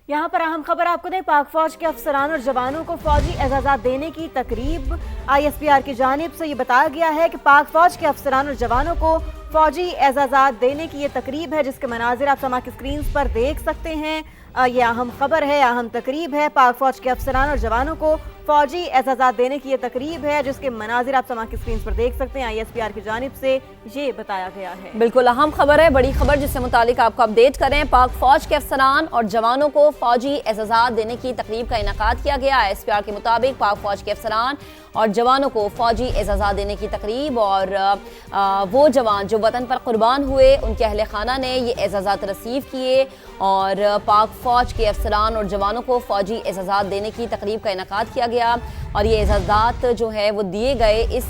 यहाँ पर अहम खबर आपको दें, पाक फौज के अफसरान और जवानों को फौजी एजाज़ात देने की तकरीब। ISPR की जानिब से ये बताया गया है कि पाक फौज के अफसरान और जवानों को फौजी एजाज़ात देने की ये तकरीब है, जिसके मनाजिर आप समा की स्क्रीन पर देख सकते हैं। ये अहम खबर है, अहम तकरीब है। पाक फौज के अफसरान और जवानों को फौजी एजाज़ात देने की ये तकरीब है, जिसके मनाजिर आप समा की स्क्रीन पर देख सकते हैं। ISPR की जानिब से ये बताया गया है। बिल्कुल अहम खबर है, बड़ी खबर जिससे मुतालिक आपको अपडेट करें। पाक फौज के अफसरान और जवानों को फौजी एजाज़ात देने की तकरीब का इनेकाद किया गया। ISPR के मुताबिक पाक फौज के अफसरान और जवानों को फौजी एजाज़ात देने की तकरीब, और वो जवान जो वतन पर कुर्बान हुए उनके अहले खाना ने ये एजाज़ात रसीव किए, और पाक फौज के अफसरान और जवानों को फौजी एजाज़ात देने की तकरीब का इनेकाद किया गया। और ये एजाज़ात जो है वो दिए गए इस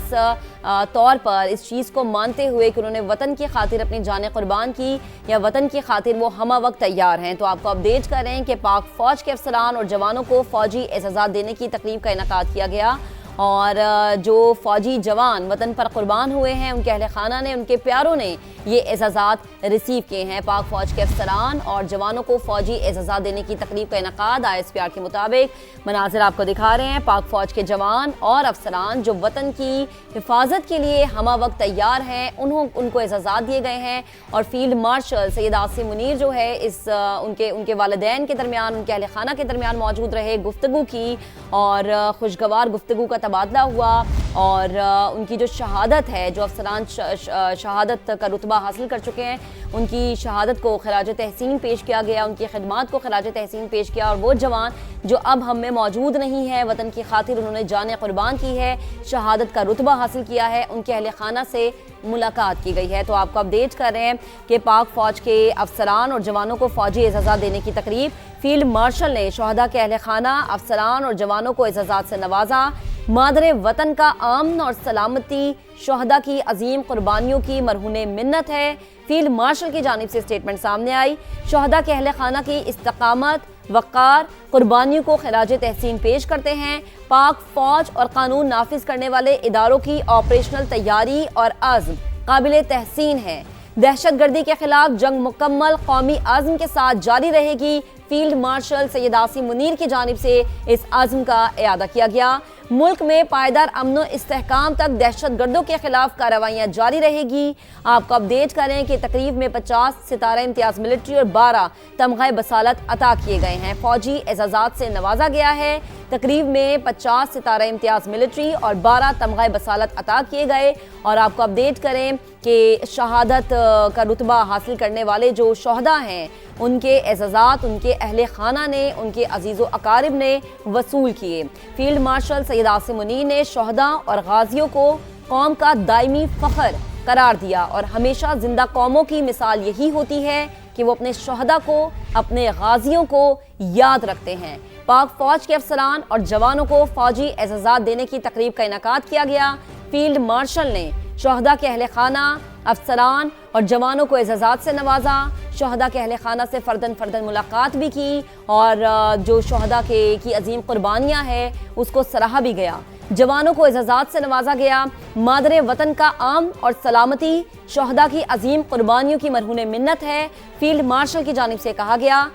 तौर पर, इस चीज़ को मानते हुए कि उन्होंने वतन की खातिर अपनी जानें कुर्बान की या वतन की खातिर वो हम वक्त तैयार हैं। तो आपको अपडेट कर रहे हैं कि पाक फौज के अफसरान और जवानों को फौजी एजाज़ात देने की तकरीब का इनेकाद किया गया, और जो फौजी जवान वतन पर कुर्बान हुए हैं उनके अहले खाना ने, उनके प्यारों ने ये एजाज़ात रिसीव किए हैं। पाक फौज के अफसरान और जवानों को फौजी एजाज़ात देने की तकरीब का इनेकाद ISPR के मुताबिक मनाजिर आपको दिखा रहे हैं। पाक फौज के जवान और अफसरान जो वतन की हिफाजत के लिए हम वक्त तैयार हैं, उनको एजाज़ात दिए गए हैं। और फील्ड मार्शल सैयद आसिम मुनीर जो है उनके वालिदैन के दरमियान, उनके अहले खाना के दरमियान मौजूद रहे, गुफ्तगू की और खुशगवार गुफ्तगू का तबादला हुआ। और उनकी जो शहादत है, जो अफसरान शहादत का रुतबा हासिल कर चुके हैं, उनकी शहादत को खिराज तहसीन पेश किया गया, उनकी खिदमात को खिराज तहसीन पेश किया। और वो जवान जो अब हम में मौजूद नहीं है, वतन की खातिर उन्होंने जान कुर्बान की है, शहादत का रुतबा हासिल किया है, उनके अहले खाना से मुलाकात की गई है। तो आपको अपडेट कर रहे हैं कि पाक फौज के अफसरान और जवानों को फौजी एजाज़ात देने की तकरीब। फील्ड मार्शल ने शहदा के अहले खाना, अफसरान और जवानों को एजाज़ात से नवाजा। मादरे वतन का अमन और सलामती शहदा की अजीम कुर्बानियों की मरहूने मिन्नत है। फील्ड मार्शल की जानिब से स्टेटमेंट सामने आई। शहदा के अहले खाना की इस्तकामत, वक़ार, कुर्बानियों को खिराज तहसीन पेश करते हैं। पाक फौज और कानून नाफिज करने वाले इदारों की ऑपरेशनल तैयारी और अज़्म काबिल तहसीन है। दहशत गर्दी के खिलाफ जंग मुकम्मल कौमी आज़म के साथ जारी रहेगी। फील्ड मार्शल सैयद आसिम मुनीर की जानिब से इस आज़म का इयादा किया गया। मुल्क में पायदार अमन और इस्तेहकाम तक दहशत गर्दों के खिलाफ कार्रवाइयाँ जारी रहेगी। आपको अपडेट करें कि तकरीब में 50 सितारा इम्तियाज़ मिलिट्री और 12 तमग़े बसालत अता किए गए हैं। फौजी एजाज़ात से नवाजा गया है। तकरीब में 50 सितारा इम्तियाज़ मिलिट्री और 12 तमग़े बसालत अता किए गए। और आपको अपडेट करें कि शहादत का रुतबा हासिल करने वाले जो शहदा हैं, उनके एजाज़ात उनके अहले खाना ने, उनके अजीज़ व अकारिब ने वसूल किए। फील्ड मार्शल सैयद आसिम मुनीर ने शहदा और गाजियों को कौम का दायमी फ़ख्र करार दिया, और हमेशा जिंदा कौमों की मिसाल यही होती है कि वो अपने शहदा को, अपने गाजियों को याद रखते हैं। पाक फौज के अफसरान और जवानों को फौजी एजाज़ात देने की तकरीब का इनेकाद किया गया। फील्ड मार्शल ने शहदा के अहले खाना, अफसरान और जवानों को एजाज़ात से नवाजा। शहदा के अहले खाना से फ़र्दन मुलाकात भी की, और जो शहदा की अजीम कुर्बानियाँ हैं उसको सराहा भी गया। जवानों को एजाज़ात से नवाजा गया। मादरे वतन का अमन और सलामती शहदा की अजीम कुर्बानियों की मरहूने मिन्नत है। फील्ड मार्शल की जानिब से कहा गया।